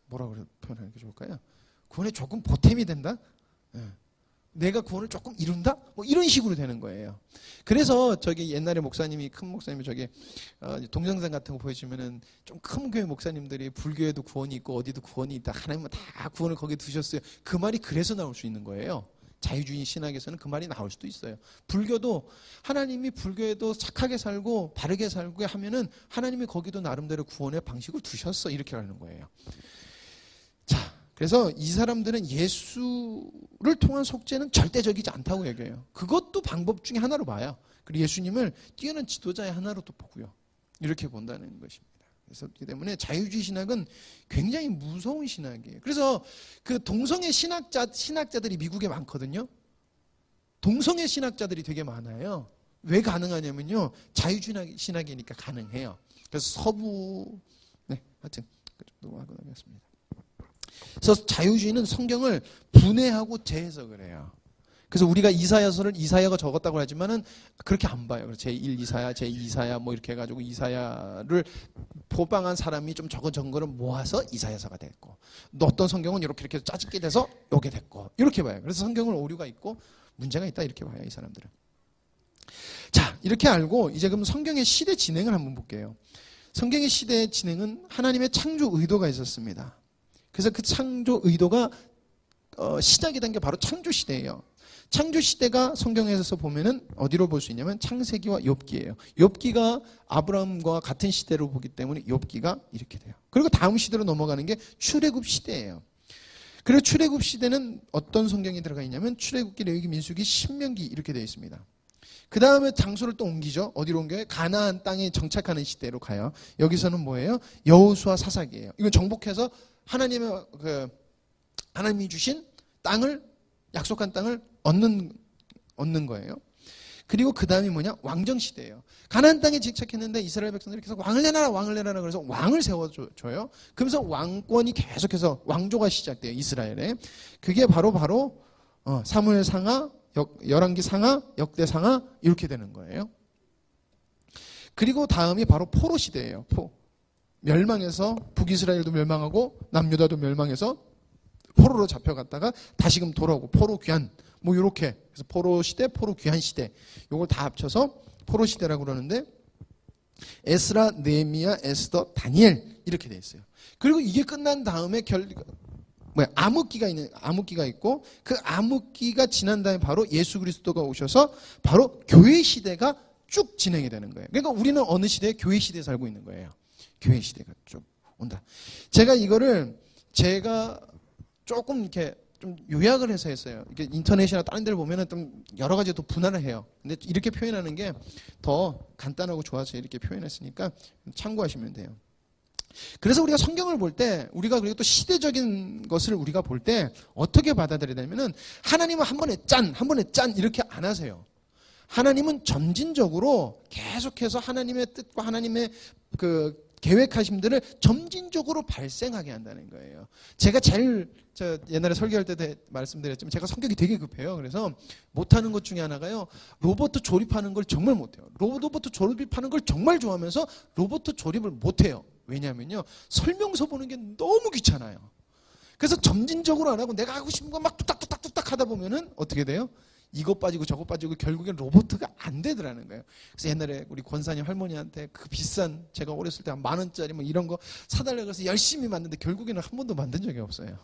뭐라고 표현하는 게 좋을까요? 구원에 조금 보탬이 된다? 내가 구원을 조금 이룬다? 뭐 이런 식으로 되는 거예요. 그래서 저기 옛날에 목사님이, 큰 목사님이 저기 동영상 같은 거 보여주면은 좀 큰 교회 목사님들이 불교에도 구원이 있고 어디도 구원이 있다, 하나님은 다 구원을 거기에 두셨어요. 그 말이 그래서 나올 수 있는 거예요. 자유주의 신학에서는 그 말이 나올 수도 있어요. 불교도 하나님이 불교에도 착하게 살고 바르게 살고 하면은 하나님이 거기도 나름대로 구원의 방식을 두셨어, 이렇게 하는 거예요. 자, 그래서 이 사람들은 예수를 통한 속죄는 절대적이지 않다고 얘기해요. 그것도 방법 중에 하나로 봐요. 그리고 예수님을 뛰어난 지도자의 하나로 또 보고요. 이렇게 본다는 것입니다. 그래서 그렇기 때문에 자유주의 신학은 굉장히 무서운 신학이에요. 그래서 그 동성애 신학자들이 미국에 많거든요. 동성애 신학자들이 되게 많아요. 왜 가능하냐면요, 자유주의 신학이니까 가능해요. 그래서 하여튼 그 정도 하고 나겠습니다. 그래서 자유주의는 성경을 분해하고 재해석을 해요. 그래서 우리가 이사야서를 이사야가 적었다고 하지만은 그렇게 안 봐요. 제1 이사야, 제2 이사야 뭐 이렇게 해가지고 이사야를 포방한 사람이 좀 적은 거를 모아서 이사야서가 됐고, 또 어떤 성경은 이렇게 짜집게 돼서 요게 됐고, 이렇게 봐요. 그래서 성경은 오류가 있고 문제가 있다, 이렇게 봐요, 이 사람들은. 자, 이렇게 알고 이제 그럼 성경의 시대 진행을 한번 볼게요. 성경의 시대 진행은 하나님의 창조 의도가 있었습니다. 그래서 그 창조 의도가 시작이 된 게 바로 창조 시대예요. 창조 시대가 성경에서 보면은 어디로 볼 수 있냐면 창세기와 욥기예요. 욥기가 아브라함과 같은 시대로 보기 때문에 욥기가 이렇게 돼요. 그리고 다음 시대로 넘어가는 게 출애굽 시대예요. 그리고 출애굽 시대는 어떤 성경이 들어가 있냐면 출애굽기, 레위기, 민수기, 신명기 이렇게 되어 있습니다. 그 다음에 장소를 또 옮기죠. 어디로 옮겨요? 가나안 땅에 정착하는 시대로 가요. 여기서는 뭐예요? 여호수아 사사기예요. 이건 정복해서 하나님이 주신 땅을, 약속한 땅을 얻는 거예요. 그리고 그 다음이 뭐냐? 왕정시대예요. 가나안 땅에 정착했는데 이스라엘 백성들이 계속 왕을 내놔라 그래서 왕을 세워줘요. 그러면서 왕권이 계속해서 왕조가 시작돼요, 이스라엘에. 그게 바로 사무엘 상하, 열왕기 상하, 역대 상하 이렇게 되는 거예요. 그리고 다음이 바로 포로 시대예요. 멸망해서 북이스라엘도 멸망하고 남유다도 멸망해서 포로로 잡혀갔다가 다시금 돌아오고 포로 귀환 뭐 이렇게, 그래서 포로 시대, 포로 귀환 시대, 요걸 다 합쳐서 포로 시대라고 그러는데, 에스라, 느헤미야, 에스더, 다니엘 이렇게 돼 있어요. 그리고 이게 끝난 다음에 암흑기가 있고, 그 암흑기가 지난 다음에 바로 예수 그리스도가 오셔서 바로 교회 시대가 쭉 진행이 되는 거예요. 그러니까 우리는 어느 시대에? 교회 시대에 살고 있는 거예요. 교회 시대가 쭉 온다. 제가 조금 이렇게 좀 요약을 해서 했어요. 이게 인터넷이나 다른 데를 보면은 좀 여러 가지 또 분할을 해요. 근데 이렇게 표현하는 게 더 간단하고 좋아서 이렇게 표현했으니까 참고하시면 돼요. 그래서 우리가 성경을 볼 때, 우리가 그리고 또 시대적인 것을 우리가 볼 때 어떻게 받아들여야 되냐면은, 하나님은 한 번에 짠 이렇게 안 하세요. 하나님은 점진적으로 계속해서 하나님의 뜻과 하나님의 그 계획하심들을 점진적으로 발생하게 한다는 거예요. 제가 옛날에 설교할 때도 말씀드렸지만 제가 성격이 되게 급해요. 그래서 못하는 것 중에 하나가요, 로봇 조립하는 걸 정말 못해요. 로봇 조립하는 걸 정말 좋아하면서 로봇 조립을 못해요. 왜냐하면요, 설명서 보는 게 너무 귀찮아요. 그래서 점진적으로 안 하고 내가 하고 싶은 거 막 뚝딱뚝딱 하다 보면은 어떻게 돼요? 이거 빠지고 저거 빠지고 결국엔 로봇가 안 되더라는 거예요. 그래서 옛날에 우리 권사님 할머니한테 그 비싼, 제가 어렸을 때 한 10,000원짜리 뭐 이런 거 사달라고 해서 열심히 만드는데 결국에는 한 번도 만든 적이 없어요.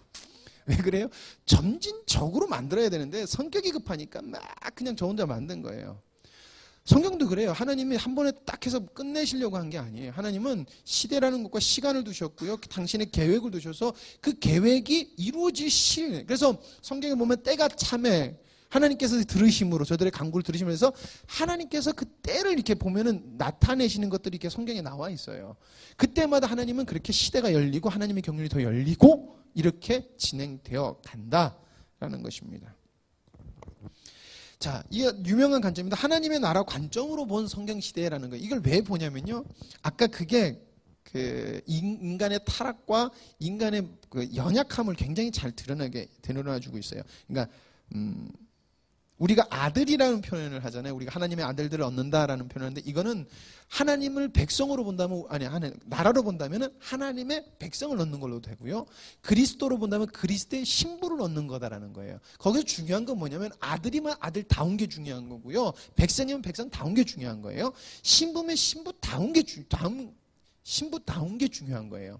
왜 그래요? 점진적으로 만들어야 되는데 성격이 급하니까 막 그냥 저 혼자 만든 거예요. 성경도 그래요. 하나님이 한 번에 딱 해서 끝내시려고 한 게 아니에요. 하나님은 시대라는 것과 시간을 두셨고요, 당신의 계획을 두셔서 그 계획이 이루어지실. 그래서 성경에 보면 때가 참에 하나님께서 들으심으로, 저들의 간구를 들으시면서 하나님께서 그 때를 이렇게 보면은 나타내시는 것들이 이렇게 성경에 나와 있어요. 그때마다 하나님은 그렇게 시대가 열리고 하나님의 경륜이 더 열리고 이렇게 진행되어 간다. 라는 것입니다. 자, 이 유명한 관점입니다. 하나님의 나라 관점으로 본 성경 시대라는 거예요. 이걸 왜 보냐면요. 아까 그게 그 인간의 타락과 인간의 그 연약함을 굉장히 잘 드러나주고 있어요. 그러니까 우리가 아들이라는 표현을 하잖아요. 우리가 하나님의 아들들을 얻는다라는 표현을 하는데 이거는 하나님을 백성으로 본다면 나라로 본다면 하나님의 백성을 얻는 걸로 되고요. 그리스도로 본다면 그리스도의 신부를 얻는 거다라는 거예요. 거기서 중요한 건 뭐냐면 아들이면 아들다운 게 중요한 거고요. 백성이면 백성다운 게 중요한 거예요. 신부면 신부다운 게 중요한 거예요.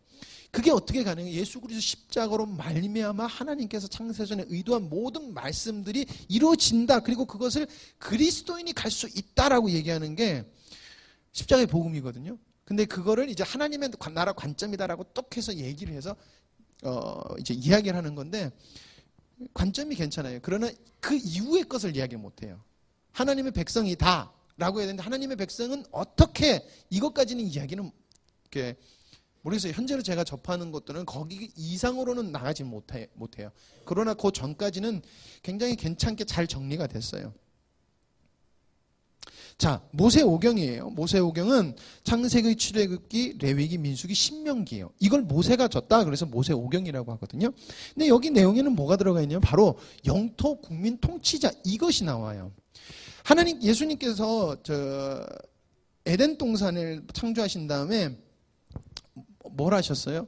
그게 어떻게 가능해요? 예수 그리스도 십자가로 말미암아 하나님께서 창세전에 의도한 모든 말씀들이 이루어진다. 그리고 그것을 그리스도인이 갈 수 있다라고 얘기하는 게 십자가의 복음이거든요. 근데 그거를 이제 하나님의 나라 관점이다라고 똑 해서 얘기를 해서 이제 이야기를 하는 건데 관점이 괜찮아요. 그러나 그 이후의 것을 이야기 못 해요. 하나님의 백성이다 라고 해야 되는데 하나님의 백성은 어떻게 이것까지는 이야기는 이렇게 모르겠어요. 현재로 제가 접하는 것들은 거기 이상으로는 나가지 못해요. 그러나 그 전까지는 굉장히 괜찮게 잘 정리가 됐어요. 자, 모세오경이에요. 모세오경은 창세기, 출애굽기, 레위기, 민수기, 신명기예요. 이걸 모세가 줬다. 그래서 모세오경이라고 하거든요. 근데 여기 내용에는 뭐가 들어가 있냐면 바로 영토 국민 통치자 이것이 나와요. 예수님께서 에덴 동산을 창조하신 다음에 뭘 하셨어요?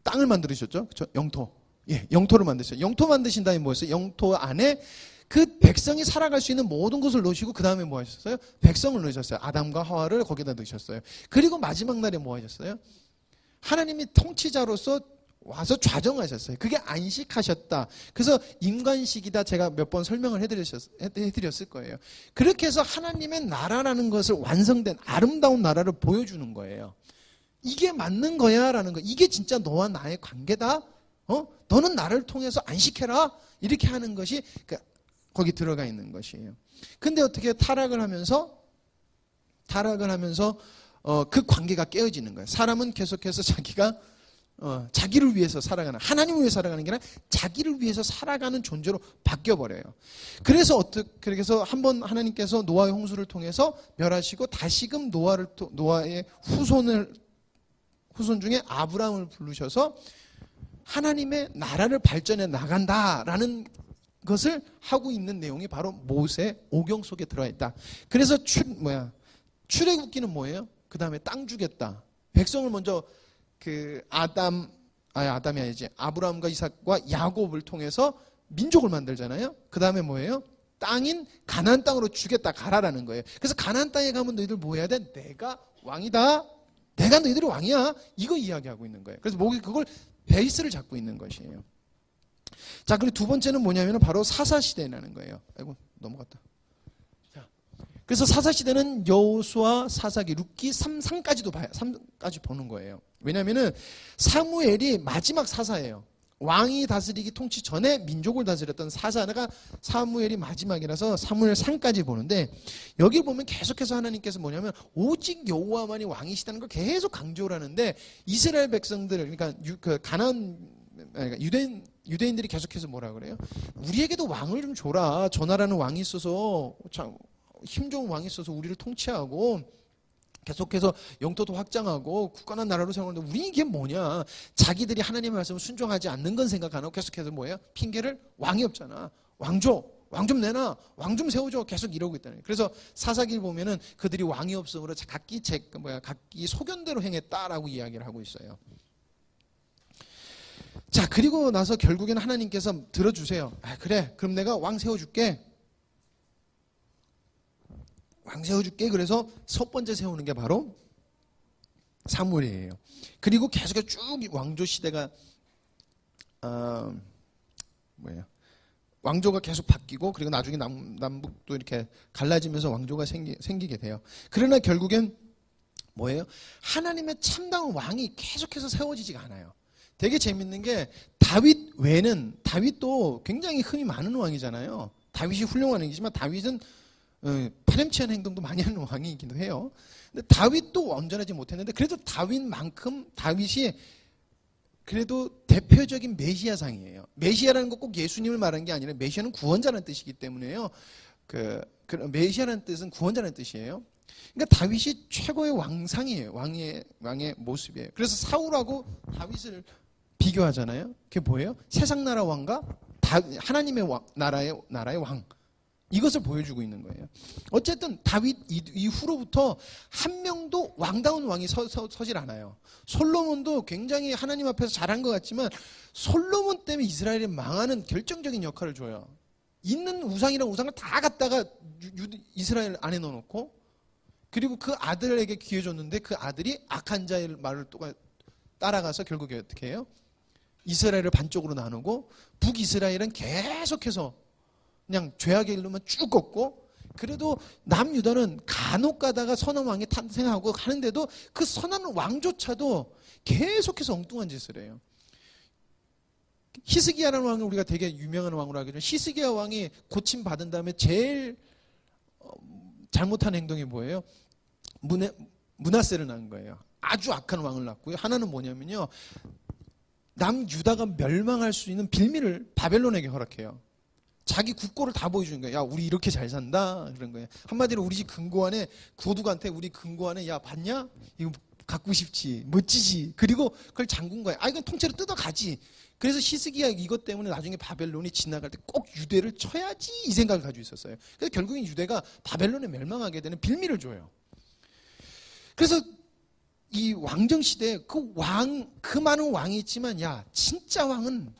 땅을 만들으셨죠? 그렇죠? 영토. 예, 영토를 만드셨어요. 영토 만드신 다음에 뭐였어요? 영토 안에 그 백성이 살아갈 수 있는 모든 것을 넣으시고 그 다음에 뭐 하셨어요? 백성을 넣으셨어요. 아담과 하와를 거기다 넣으셨어요. 그리고 마지막 날에 뭐 하셨어요? 하나님이 통치자로서 와서 좌정하셨어요. 그게 안식하셨다. 그래서 인간식이다 제가 몇 번 설명을 해드렸을 거예요. 그렇게 해서 하나님의 나라라는 것을 완성된 아름다운 나라를 보여주는 거예요. 이게 맞는 거야 라는 거. 이게 진짜 너와 나의 관계다. 너는 나를 통해서 안식해라. 이렇게 하는 것이 거기 들어가 있는 것이에요. 근데 어떻게 타락을 하면서 그 관계가 깨어지는 거예요. 사람은 계속해서 자기를 위해서 살아가는, 하나님을 위해 살아가는 게 아니라 자기를 위해서 살아가는 존재로 바뀌어버려요. 그래서 한번 하나님께서 노아의 홍수를 통해서 멸하시고 다시금 노아의 후손 중에 아브라함을 부르셔서 하나님의 나라를 발전해 나간다라는 것을 하고 있는 내용이 바로 모세 오경 속에 들어가 있다. 그래서 출애굽기는 뭐예요? 그 다음에 땅 주겠다. 백성을 먼저 아담이 아니지. 아브라함과 이삭과 야곱을 통해서 민족을 만들잖아요. 그 다음에 뭐예요? 땅인 가나안 땅으로 주겠다 가라라는 거예요. 그래서 가나안 땅에 가면 너희들 뭐 해야 돼? 내가 왕이다. 내가 너희들의 왕이야. 이거 이야기하고 있는 거예요. 그래서 그걸 베이스를 잡고 있는 것이에요. 자, 그리고 두 번째는 뭐냐면 바로 사사시대라는 거예요. 아이고, 넘어갔다. 자, 그래서 사사시대는 여호수아, 사사기, 룻기, 3상까지도 봐요. 3까지 보는 거예요. 왜냐면은 사무엘이 마지막 사사예요. 왕이 다스리기 통치 전에 민족을 다스렸던 사사가 사무엘이 마지막이라서 사무엘 상까지 보는데 여기 보면 계속해서 하나님께서 뭐냐면 오직 여호와만이 왕이시다는 걸 계속 강조를 하는데 이스라엘 백성들 그러니까 유대인들이 계속해서 뭐라 그래요? 우리에게도 왕을 좀 줘라. 저 나라는 왕이 있어서 힘 좋은 왕이 있어서 우리를 통치하고 계속해서 영토도 확장하고 굳건한 나라로 생활하는데 우리 이게 뭐냐. 자기들이 하나님의 말씀을 순종하지 않는 건 생각 안 하고 계속해서 뭐예요? 핑계를 왕이 없잖아. 왕 줘. 왕 좀 내놔. 왕 좀 세워줘. 계속 이러고 있다는 거예요. 그래서 사사기를 보면은 그들이 왕이 없으므로 각기 소견대로 행했다라고 이야기를 하고 있어요. 자, 그리고 나서 결국에는 하나님께서 들어주세요. 그래. 그럼 내가 왕 세워줄게. 그래서 첫 번째 세우는 게 바로 사무엘이에요. 그리고 계속해서 쭉 왕조 시대가 왕조가 계속 바뀌고 그리고 나중에 남북도 이렇게 갈라지면서 왕조가 생기게 돼요. 그러나 결국엔 뭐예요? 하나님의 참다운 왕이 계속해서 세워지지가 않아요. 되게 재밌는 게 다윗도 굉장히 힘이 많은 왕이잖아요. 다윗이 훌륭한 왕이지만 다윗은 파렴치한 행동도 많이 하는 왕이기도 해요. 근데 다윗도 온전하지 못했는데 그래도 다윗이 그래도 대표적인 메시아상이에요. 메시아라는 거 꼭 예수님을 말하는 게 아니라 메시아는 구원자라는 뜻이기 때문에요. 그 메시아라는 뜻은 구원자라는 뜻이에요. 그러니까 다윗이 최고의 왕상이에요. 왕의 모습이에요. 그래서 사울하고 다윗을 비교하잖아요. 그게 뭐예요? 세상 나라 왕과 하나님의 나라의 왕. 이것을 보여주고 있는 거예요. 어쨌든 다윗 이후로부터 한 명도 왕다운 왕이 서질 않아요. 솔로몬도 굉장히 하나님 앞에서 잘한 것 같지만 솔로몬 때문에 이스라엘이 망하는 결정적인 역할을 줘요. 있는 우상이랑 우상을 다 갖다가 이스라엘 안에 넣어놓고 그리고 그 아들에게 기회 줬는데 그 아들이 악한 자의 말을 따라가서 결국에 어떻게 해요? 이스라엘을 반쪽으로 나누고 북이스라엘은 계속해서 그냥 죄악의 일로만 쭉 걷고 그래도 남유다는 간혹 가다가 선한 왕이 탄생하고 하는데도 그 선한 왕조차도 계속해서 엉뚱한 짓을 해요. 히스기야라는 왕은 우리가 되게 유명한 왕으로 알게 되면 히스기야 왕이 고침받은 다음에 제일 잘못한 행동이 뭐예요? 므낫세를 낳은 거예요. 아주 악한 왕을 낳고요. 하나는 뭐냐면요. 남유다가 멸망할 수 있는 빌미를 바벨론에게 허락해요. 자기 국고를 다 보여주는 거예요. 야, 우리 이렇게 잘 산다. 그런 거예요. 한마디로 우리 집 근고안에 고두한테 우리 근고안에 야, 봤냐? 이거 갖고 싶지. 멋지지. 그리고 그걸 잠근 거야. 아, 이건 통째로 뜯어가지. 그래서 히스기야 이것 때문에 나중에 바벨론이 지나갈 때 꼭 유대를 쳐야지 이 생각을 가지고 있었어요. 그래서 결국엔 유대가 바벨론에 멸망하게 되는 빌미를 줘요. 그래서 이 왕정시대에 그 많은 왕이 있지만 야, 진짜 왕은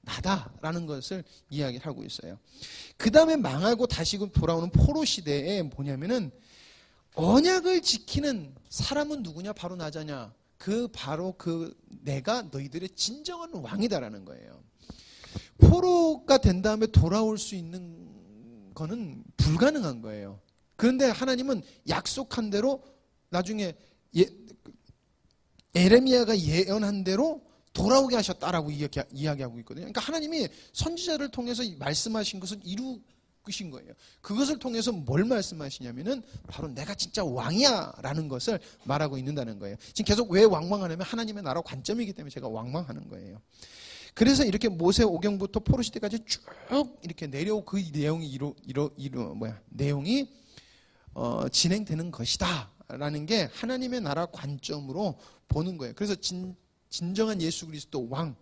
나다라는 것을 이야기를 하고 있어요. 그 다음에 망하고 다시 돌아오는 포로 시대에 뭐냐면은 언약을 지키는 사람은 누구냐? 바로 나잖냐? 바로 내가 너희들의 진정한 왕이다라는 거예요. 포로가 된 다음에 돌아올 수 있는 거는 불가능한 거예요. 그런데 하나님은 약속한 대로 나중에 에레미야가 예언한 대로 돌아오게 하셨다라고 이야기하고 있거든요. 그러니까 하나님이 선지자를 통해서 말씀하신 것을 이루신 거예요. 그것을 통해서 뭘 말씀하시냐면은 바로 내가 진짜 왕이야 라는 것을 말하고 있는다는 거예요. 지금 계속 왜 왕왕하냐면 하나님의 나라 관점이기 때문에 제가 왕왕하는 거예요. 그래서 이렇게 모세 오경부터 포로 시대까지 쭉 이렇게 내려오고 그 내용이 내용이 진행되는 것이다 라는 게 하나님의 나라 관점으로 보는 거예요. 그래서 진정한 예수 그리스도 왕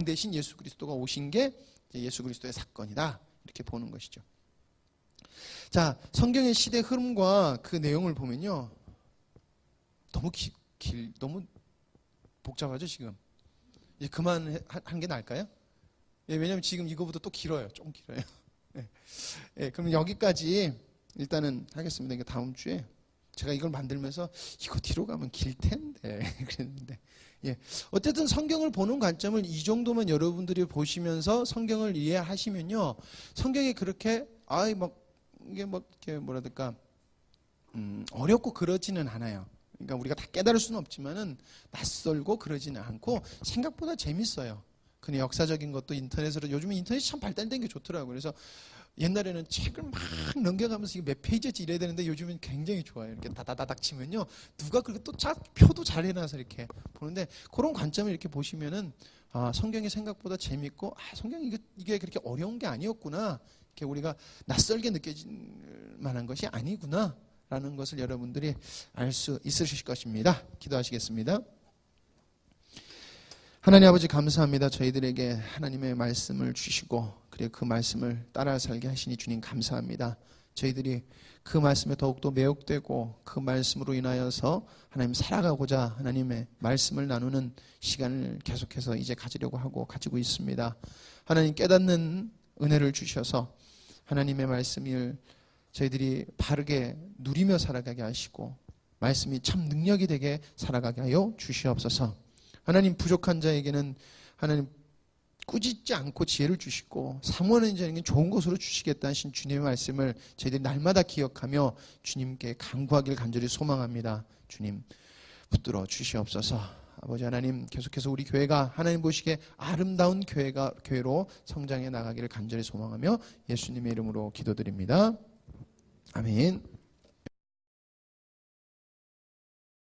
대신 예수 그리스도가 오신 게 예수 그리스도의 사건이다 이렇게 보는 것이죠. 자, 성경의 시대 흐름과 그 내용을 보면요, 너무 너무 복잡하죠 지금. 이제 그만한 게 나을까요? 예, 왜냐하면 지금 이거보다 또 길어요. 좀 길어요. 예, 그럼 여기까지 일단은 하겠습니다. 이게 다음 주에 제가 이걸 만들면서 이거 뒤로 가면 길 텐데 그랬는데, 예, 어쨌든 성경을 보는 관점을 이 정도만 여러분들이 보시면서 성경을 이해하시면요, 성경이 그렇게 이게 이렇게 뭐라 될까 어렵고 그러지는 않아요. 그러니까 우리가 다 깨달을 수는 없지만은 낯설고 그러지는 않고 생각보다 재밌어요. 근데 역사적인 것도 인터넷으로, 요즘에 인터넷이 참 발달된 게 좋더라고요. 그래서 옛날에는 책을 막 넘겨가면서 몇 페이지째 이래야 되는데 요즘은 굉장히 좋아요. 이렇게 다다다닥 치면요, 누가 그렇게 또 표도 잘 해놔서 이렇게 보는데, 그런 관점을 이렇게 보시면은 성경이 생각보다 재밌고, 성경이 이게 그렇게 어려운 게 아니었구나, 이렇게 우리가 낯설게 느껴질 만한 것이 아니구나 라는 것을 여러분들이 알 수 있으실 것입니다. 기도하시겠습니다. 하나님 아버지, 감사합니다. 저희들에게 하나님의 말씀을 주시고 그리고 그 말씀을 따라 살게 하시니 주님 감사합니다. 저희들이 그 말씀에 더욱더 매혹되고 그 말씀으로 인하여서 하나님 살아가고자 하나님의 말씀을 나누는 시간을 계속해서 이제 가지려고 하고 가지고 있습니다. 하나님, 깨닫는 은혜를 주셔서 하나님의 말씀을 저희들이 바르게 누리며 살아가게 하시고 말씀이 참 능력이 되게 살아가게 하여 주시옵소서. 하나님, 부족한 자에게는 하나님 꾸짖지 않고 지혜를 주시고 사모하는 자에게는 좋은 것으로 주시겠다 하신 주님의 말씀을 저희들이 날마다 기억하며 주님께 간구하길 간절히 소망합니다. 주님, 붙들어 주시옵소서. 아버지 하나님, 계속해서 우리 교회가 하나님 보시기에 아름다운 교회로 성장해 나가기를 간절히 소망하며 예수님의 이름으로 기도드립니다. 아멘.